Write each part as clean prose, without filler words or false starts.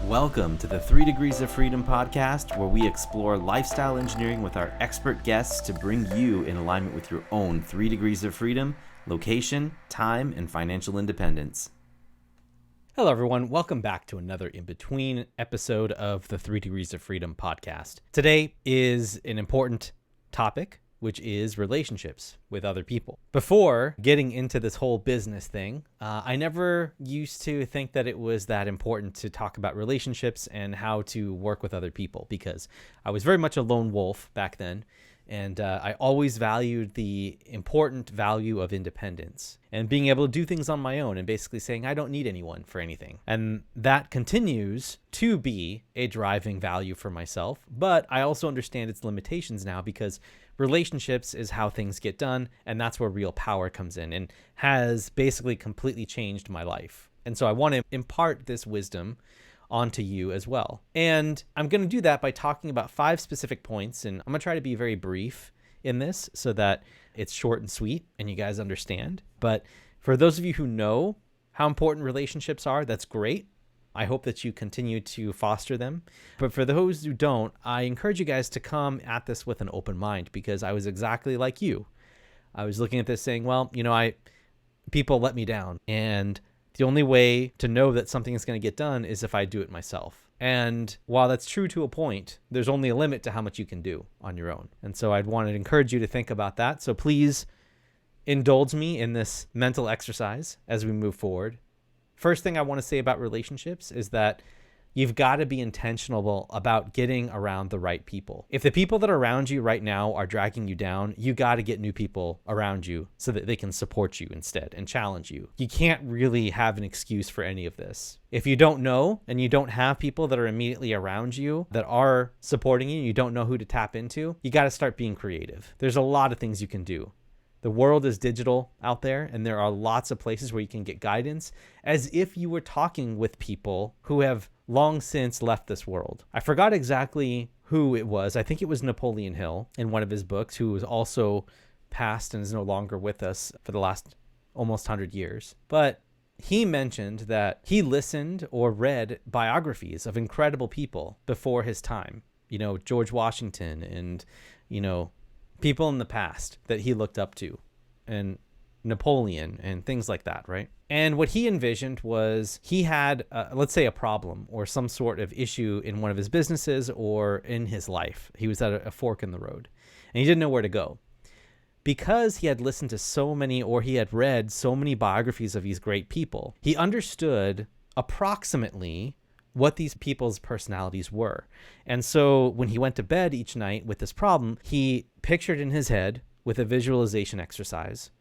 Welcome to the 3 Degrees of Freedom podcast, where we explore lifestyle engineering with our expert guests to bring you in alignment with your own 3 degrees of freedom, location, time, and financial independence. Hello, everyone. Welcome back to another in-between episode of the 3 Degrees of Freedom podcast. Today is an important topic, which is relationships with other people. Before getting into this whole business thing, I never used to think that it was that important to talk about relationships and how to work with other people, because I was very much a lone wolf back then. And I always valued the important value of independence and being able to do things on my own and basically saying, I don't need anyone for anything. And that continues to be a driving value for myself. But I also understand its limitations now, because relationships is how things get done. And that's where real power comes in and has basically completely changed my life. And so I want to impart this wisdom onto you as well. And I'm going to do that by talking about 5 specific points. And I'm going to try to be very brief in this so that it's short and sweet and you guys understand. But for those of you who know how important relationships are, that's great. I hope that you continue to foster them. But for those who don't, I encourage you guys to come at this with an open mind, because I was exactly like you. I was looking at this saying, well, people let me down, and the only way to know that something is going to get done is if I do it myself. And while that's true to a point, there's only a limit to how much you can do on your own. And so I'd want to encourage you to think about that. So please indulge me in this mental exercise as we move forward. First thing I want to say about relationships is that you've got to be intentional about getting around the right people. If the people that are around you right now are dragging you down, you got to get new people around you so that they can support you instead and challenge you. You can't really have an excuse for any of this. If you don't know and you don't have people that are immediately around you that are supporting you, you don't know who to tap into, you got to start being creative. There's a lot of things you can do. The world is digital out there, and there are lots of places where you can get guidance as if you were talking with people who have long since left this world. I forgot exactly who it was. I think it was Napoleon Hill in one of his books, who was also passed and is no longer with us for the last almost 100 years. But he mentioned that he listened or read biographies of incredible people before his time. George Washington and, people in the past that he looked up to, and Napoleon and things like that, right? And what he envisioned was he had, let's say, a problem or some sort of issue in one of his businesses or in his life. He was at a fork in the road, and he didn't know where to go. Because he had listened to so many, or he had read so many biographies of these great people, he understood approximately what these people's personalities were. And so when he went to bed each night with this problem, he pictured in his head, with a visualization exercise,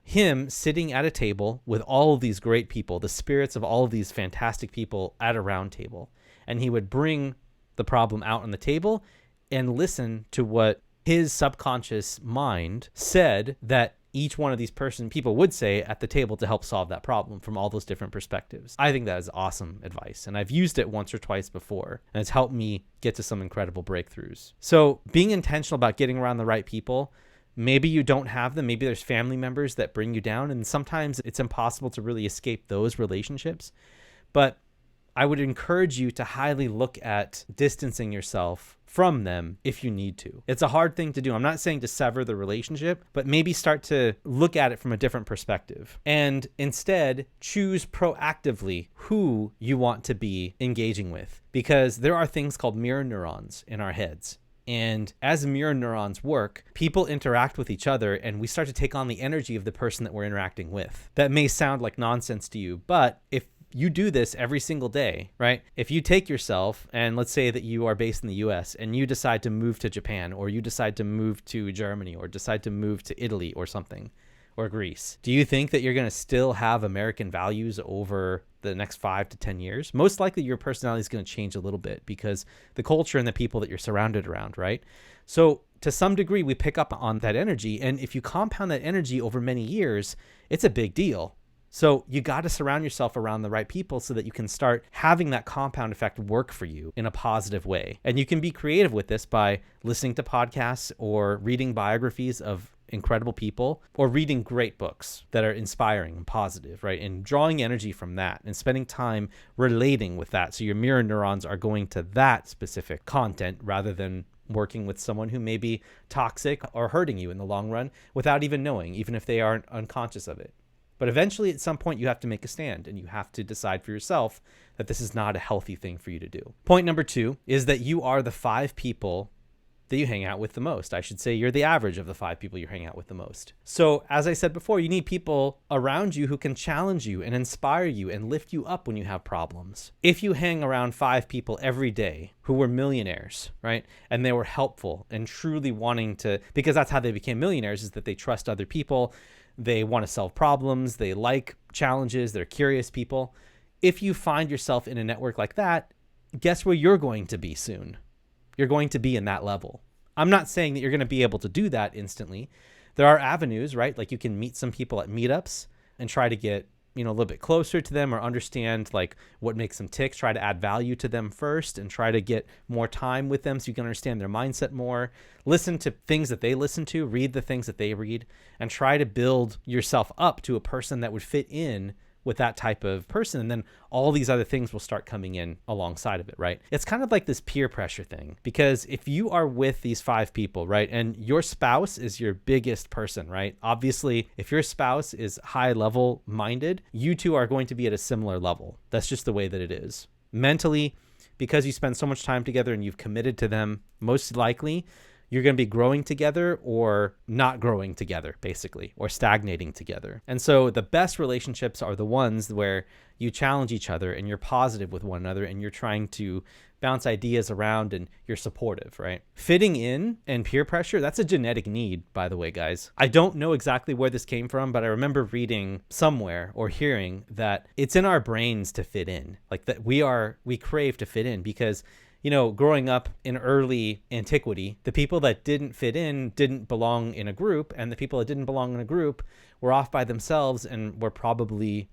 him sitting at a table with all of these great people, the spirits of all of these fantastic people at a round table. And he would bring the problem out on the table and listen to what his subconscious mind said that each one of these people would say at the table to help solve that problem from all those different perspectives. I think that is awesome advice, and I've used it once or twice before, and it's helped me get to some incredible breakthroughs. So being intentional about getting around the right people. Maybe you don't have them. Maybe there's family members that bring you down, and sometimes it's impossible to really escape those relationships. But I would encourage you to highly look at distancing yourself from them if you need to. It's a hard thing to do. I'm not saying to sever the relationship, but maybe start to look at it from a different perspective and instead choose proactively who you want to be engaging with, because there are things called mirror neurons in our heads. And as mirror neurons work, people interact with each other, and we start to take on the energy of the person that we're interacting with. That may sound like nonsense to you, but if you do this every single day, right? If you take yourself, and let's say that you are based in the US and you decide to move to Japan, or you decide to move to Germany, or decide to move to Italy or something, or Greece, do you think that you're going to still have American values over the next 5 to 10 years? Most likely your personality is going to change a little bit because the culture and the people that you're surrounded around, right? So to some degree, we pick up on that energy. And if you compound that energy over many years, it's a big deal. So you got to surround yourself around the right people so that you can start having that compound effect work for you in a positive way. And you can be creative with this by listening to podcasts or reading biographies of incredible people or reading great books that are inspiring and positive, right? And drawing energy from that and spending time relating with that. So your mirror neurons are going to that specific content rather than working with someone who may be toxic or hurting you in the long run without even knowing, even if they aren't unconscious of it. But eventually, at some point, you have to make a stand and you have to decide for yourself that this is not a healthy thing for you to do. Point number 2 is that you are the 5 people that you hang out with the most. I should say you're the average of the 5 people you hang out with the most. So as I said before, you need people around you who can challenge you and inspire you and lift you up when you have problems. If you hang around 5 people every day who were millionaires, right? And they were helpful and truly wanting to, because that's how they became millionaires, is that they trust other people. They want to solve problems. They like challenges. They're curious people. If you find yourself in a network like that, guess where you're going to be soon? You're going to be in that level. I'm not saying that you're going to be able to do that instantly. There are avenues, right? Like you can meet some people at meetups and try to get, a little bit closer to them or understand like what makes them tick, try to add value to them first and try to get more time with them so you can understand their mindset more. Listen to things that they listen to, read the things that they read, and try to build yourself up to a person that would fit in with that type of person. And then all these other things will start coming in alongside of it, right? It's kind of like this peer pressure thing, because if you are with these 5 people, right, and your spouse is your biggest person, right? Obviously, if your spouse is high level minded, you two are going to be at a similar level. That's just the way that it is. Mentally, because you spend so much time together and you've committed to them, most likely you're going to be growing together or not growing together, basically, or stagnating together. And so the best relationships are the ones where you challenge each other and you're positive with one another and you're trying to bounce ideas around and you're supportive, right? Fitting in and peer pressure, that's a genetic need, by the way, guys. I don't know exactly where this came from, but I remember reading somewhere or hearing that it's in our brains to fit in, like that we crave to fit in because growing up in early antiquity, the people that didn't fit in didn't belong in a group, and the people that didn't belong in a group were off by themselves and were probably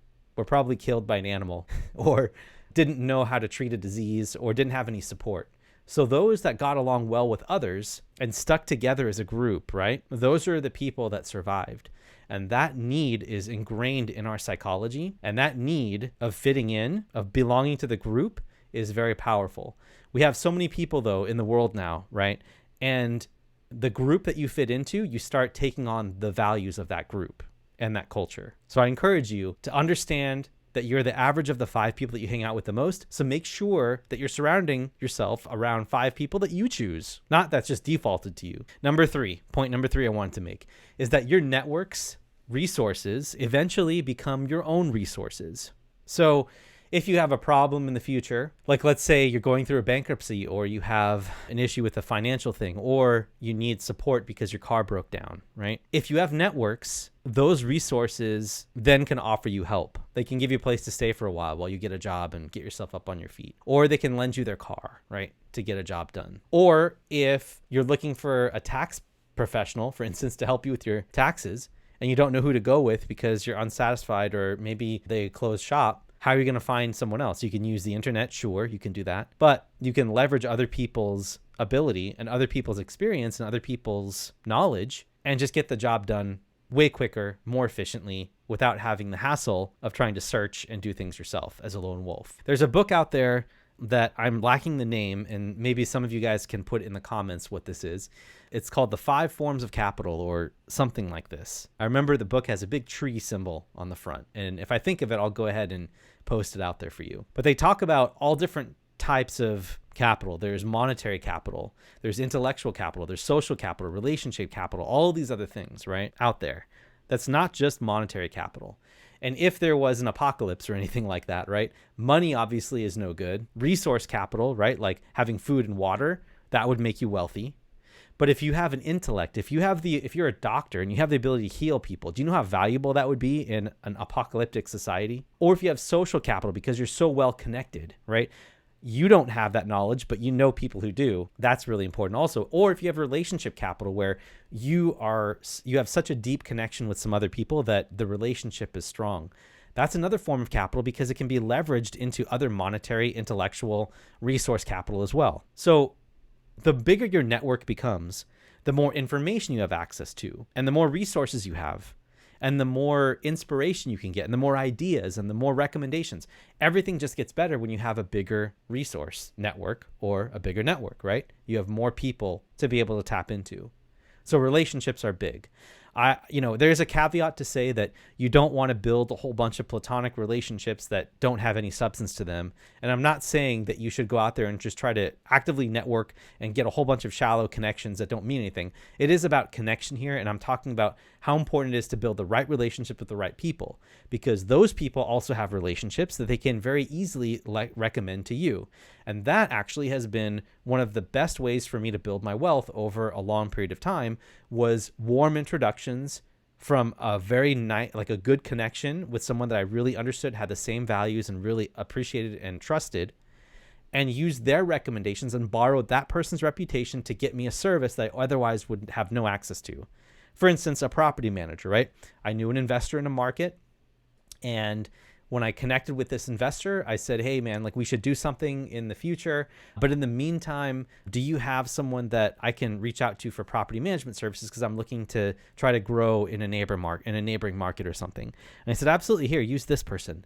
killed by an animal or didn't know how to treat a disease or didn't have any support. So those that got along well with others and stuck together as a group, right? Those are the people that survived. And that need is ingrained in our psychology, and that need of fitting in, of belonging to the group, is very powerful. We have so many people though in the world now, right? And the group that you fit into, you start taking on the values of that group and that culture. So I encourage you to understand that you're the average of the 5 people that you hang out with the most. So make sure that you're surrounding yourself around 5 people that you choose, not that's just defaulted to you. Point number 3 I wanted to make is that your network's resources eventually become your own resources. So if you have a problem in the future, like let's say you're going through a bankruptcy or you have an issue with a financial thing or you need support because your car broke down, right? If you have networks, those resources then can offer you help. They can give you a place to stay for a while you get a job and get yourself up on your feet. Or they can lend you their car, right, to get a job done. Or if you're looking for a tax professional, for instance, to help you with your taxes and you don't know who to go with because you're unsatisfied or maybe they closed shop, how are you going to find someone else? You can use the internet, sure, you can do that, but you can leverage other people's ability and other people's experience and other people's knowledge and just get the job done way quicker, more efficiently, without having the hassle of trying to search and do things yourself as a lone wolf. There's a book out there that I'm lacking the name, and maybe some of you guys can put in the comments what this is. It's called The 5 Forms of Capital or something like this. I remember the book has a big tree symbol on the front, and if I think of it, I'll go ahead and post it out there for you. But they talk about all different types of capital. There's monetary capital, there's intellectual capital, there's social capital, relationship capital, all these other things, right, out there. That's not just monetary capital. And if there was an apocalypse or anything like that, right, money obviously is no good. Resource capital, right, like having food and water, that would make you wealthy. But if you have an intellect, if you're a doctor and you have the ability to heal people, do you know how valuable that would be in an apocalyptic society? Or if you have social capital because you're so well connected, right? You don't have that knowledge, but you know people who do. That's really important also. Or if you have relationship capital where you have such a deep connection with some other people that the relationship is strong. That's another form of capital because it can be leveraged into other monetary, intellectual, resource capital as well. So the bigger your network becomes, the more information you have access to, and the more resources you have, and the more inspiration you can get, and the more ideas and the more recommendations. Everything just gets better when you have a bigger resource network or a bigger network, right? You have more people to be able to tap into. So relationships are big. There's a caveat to say that you don't want to build a whole bunch of platonic relationships that don't have any substance to them. And I'm not saying that you should go out there and just try to actively network and get a whole bunch of shallow connections that don't mean anything. It is about connection here. And I'm talking about how important it is to build the right relationship with the right people, because those people also have relationships that they can very easily recommend to you. And that actually has been one of the best ways for me to build my wealth over a long period of time, was warm introductions from a very nice, like a good connection with someone that I really understood, had the same values, and really appreciated and trusted, and used their recommendations and borrowed that person's reputation to get me a service that I otherwise would have no access to. For instance, a property manager, right? I knew an investor in a market, and when I connected with this investor, I said, hey man, like we should do something in the future. But in the meantime, do you have someone that I can reach out to for property management services? Because I'm looking to try to grow in a neighboring market or something. And I said, absolutely, here, use this person.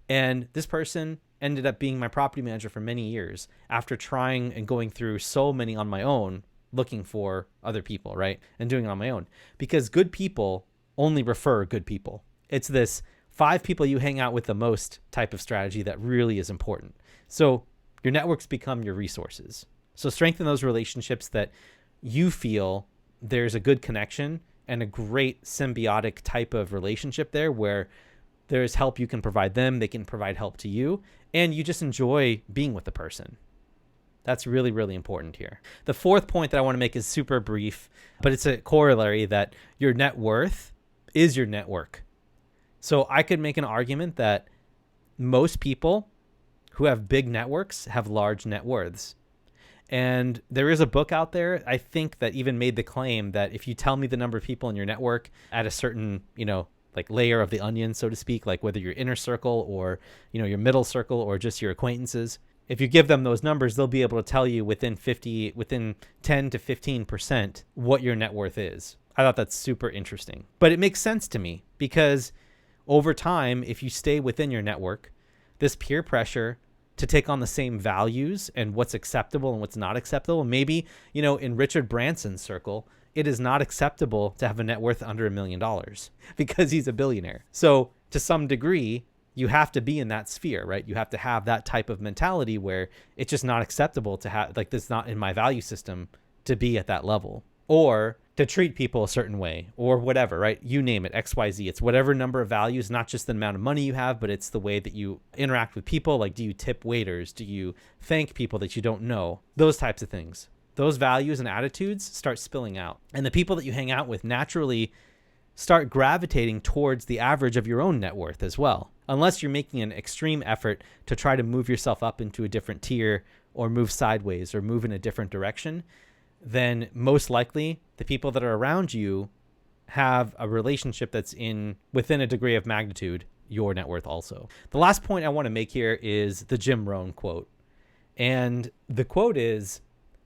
And this person ended up being my property manager for many years after trying and going through so many on my own, looking for other people, right? And doing it on my own. Because good people only refer good people. It's this 5 people you hang out with the most type of strategy that really is important. So your networks become your resources. So strengthen those relationships that you feel there's a good connection and a great symbiotic type of relationship there, where there's help you can provide them, they can provide help to you, and you just enjoy being with the person. That's really, really important here. The fourth point that I want to make is super brief, but it's a corollary that your net worth is your network. So I could make an argument that most people who have big networks have large net worths. And there is a book out there, I think, that even made the claim that if you tell me the number of people in your network at a certain, like layer of the onion, so to speak, like whether your inner circle or, your middle circle or just your acquaintances, if you give them those numbers, they'll be able to tell you within 10 to 15% what your net worth is. I thought that's super interesting. But it makes sense to me because over time, if you stay within your network, this peer pressure to take on the same values and what's acceptable and what's not acceptable. Maybe, in Richard Branson's circle, it is not acceptable to have a net worth under $1 million because he's a billionaire. So to some degree, you have to be in that sphere, right? You have to have that type of mentality where it's just not acceptable to have, like, this not in my value system to be at that level, or to treat people a certain way, or whatever, right? You name it, XYZ. It's whatever number of values, not just the amount of money you have, but it's the way that you interact with people. Like, do you tip waiters? Do you thank people that you don't know? Those types of things. Those values and attitudes start spilling out. And the people that you hang out with naturally start gravitating towards the average of your own net worth as well. Unless you're making an extreme effort to try to move yourself up into a different tier, or move sideways, or move in a different direction, then most likely the people that are around you have a relationship that's within a degree of magnitude your net worth also. The last point I want to make here is the Jim Rohn quote. And the quote is,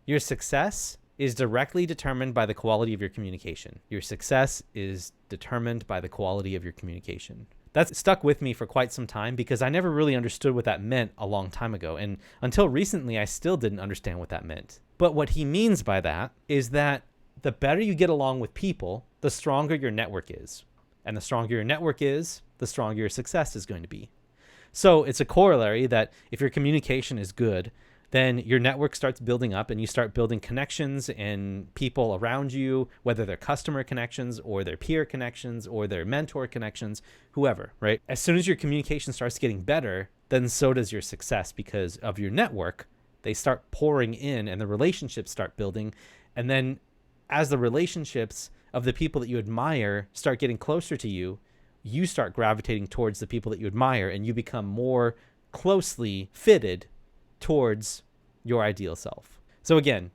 your success is directly determined by the quality of your communication. Your success is determined by the quality of your communication. That's stuck with me for quite some time because I never really understood what that meant a long time ago. And until recently, I still didn't understand what that meant. But what he means by that is that the better you get along with people, the stronger your network is. And the stronger your network is, the stronger your success is going to be. So it's a corollary that if your communication is good, then your network starts building up and you start building connections and people around you, whether they're customer connections or their peer connections or their mentor connections, whoever, right? As soon as your communication starts getting better, then so does your success because of your network. They start pouring in and the relationships start building. And then as the relationships of the people that you admire start getting closer to you, you start gravitating towards the people that you admire and you become more closely fitted towards your ideal self. So again,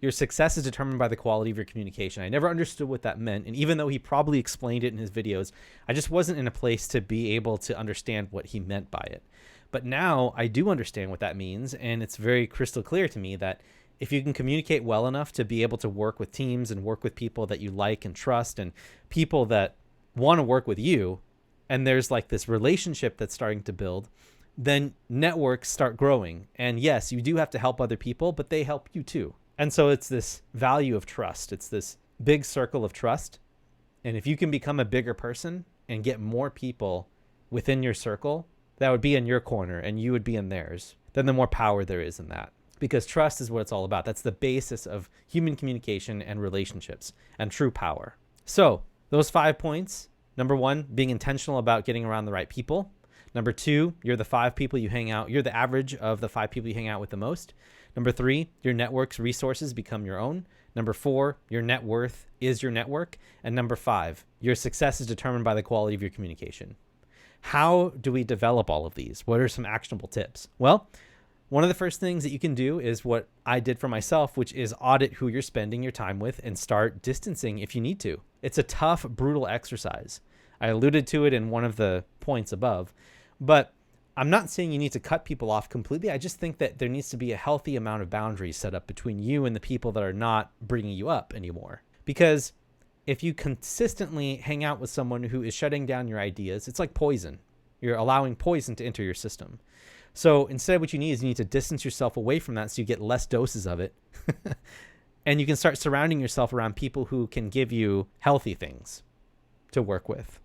your success is determined by the quality of your communication. I never understood what that meant. And even though he probably explained it in his videos, I just wasn't in a place to be able to understand what he meant by it. But now I do understand what that means. And it's very crystal clear to me that if you can communicate well enough to be able to work with teams and work with people that you like and trust and people that want to work with you, and there's like this relationship that's starting to build, then networks start growing. And yes, you do have to help other people, but they help you too. And so it's this value of trust. It's this big circle of trust. And if you can become a bigger person and get more people within your circle that would be in your corner and you would be in theirs, then the more power there is in that. Because trust is what it's all about. That's the basis of human communication and relationships and true power. So those 5 points: number 1, being intentional about getting around the right people. Number 2, you're the 5 people you hang out. You're the average of the 5 people you hang out with the most. Number 3, your network's resources become your own. Number 4, your net worth is your network. And number 5, your success is determined by the quality of your communication. How do we develop all of these? What are some actionable tips? Well, one of the first things that you can do is what I did for myself, which is audit who you're spending your time with and start distancing if you need to. It's a tough, brutal exercise. I alluded to it in one of the points above, but I'm not saying you need to cut people off completely. I just think that there needs to be a healthy amount of boundaries set up between you and the people that are not bringing you up anymore. Because if you consistently hang out with someone who is shutting down your ideas, it's like poison. You're allowing poison to enter your system. So instead, what you need is you need to distance yourself away from that so you get less doses of it. And you can start surrounding yourself around people who can give you healthy things to work with.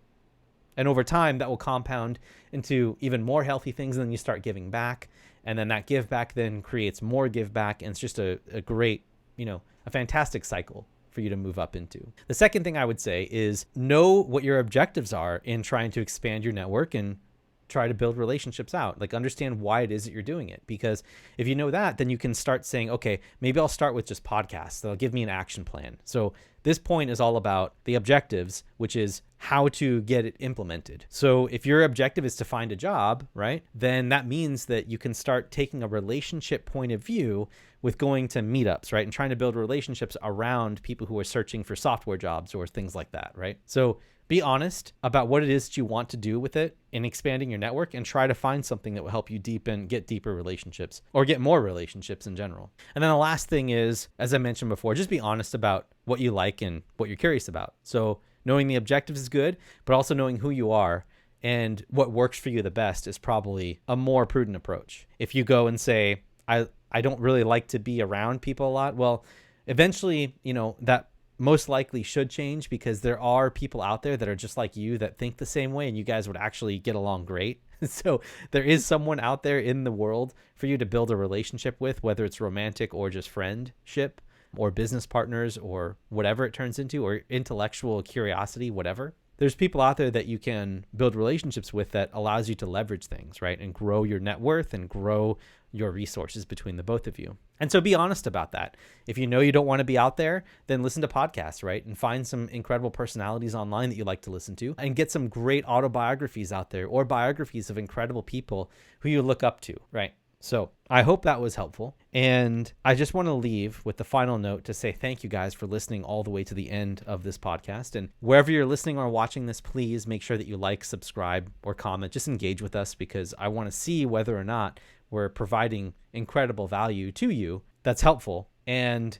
And over time, that will compound into even more healthy things, and then you start giving back. And then that give back then creates more give back. And it's just a great, a fantastic cycle for you to move up into. The second thing I would say is know what your objectives are in trying to expand your network and try to build relationships out. Like, understand why it is that you're doing it. Because if you know that, then you can start saying, okay, maybe I'll start with just podcasts. They'll give me an action plan. So this point is all about the objectives, which is how to get it implemented. So if your objective is to find a job, right, then that means that you can start taking a relationship point of view with going to meetups, right, and trying to build relationships around people who are searching for software jobs or things like that, right? So be honest about what it is that you want to do with it in expanding your network, and try to find something that will help you get deeper relationships or get more relationships in general. And then the last thing is, as I mentioned before, just be honest about what you like and what you're curious about. So knowing the objectives is good, but also knowing who you are and what works for you the best is probably a more prudent approach. If you go and say, I don't really like to be around people a lot, well, eventually, that most likely should change, because there are people out there that are just like you that think the same way, and you guys would actually get along great. So there is someone out there in the world for you to build a relationship with, whether it's romantic or just friendship or business partners or whatever it turns into, or intellectual curiosity, whatever. There's people out there that you can build relationships with that allows you to leverage things, right? And grow your net worth and grow your resources between the both of you. And so be honest about that. If you know you don't want to be out there, then listen to podcasts, right? And find some incredible personalities online that you like to listen to, and get some great autobiographies out there, or biographies of incredible people who you look up to, right? So I hope that was helpful. And I just want to leave with the final note to say thank you guys for listening all the way to the end of this podcast. And wherever you're listening or watching this, please make sure that you like, subscribe, or comment. Just engage with us, because I want to see whether or not we're providing incredible value to you that's helpful. And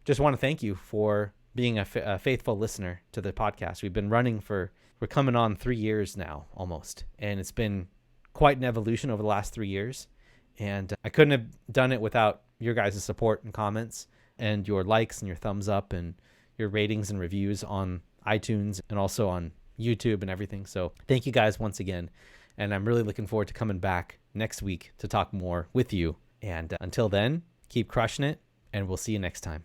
just want to thank you for being a faithful listener to the podcast. We've been running we're coming on 3 years now almost. And it's been quite an evolution over the last 3 years. And I couldn't have done it without your guys' support and comments, and your likes and your thumbs up and your ratings and reviews on iTunes and also on YouTube and everything. So thank you guys once again. And I'm really looking forward to coming back next week to talk more with you. And until then, keep crushing it, and we'll see you next time.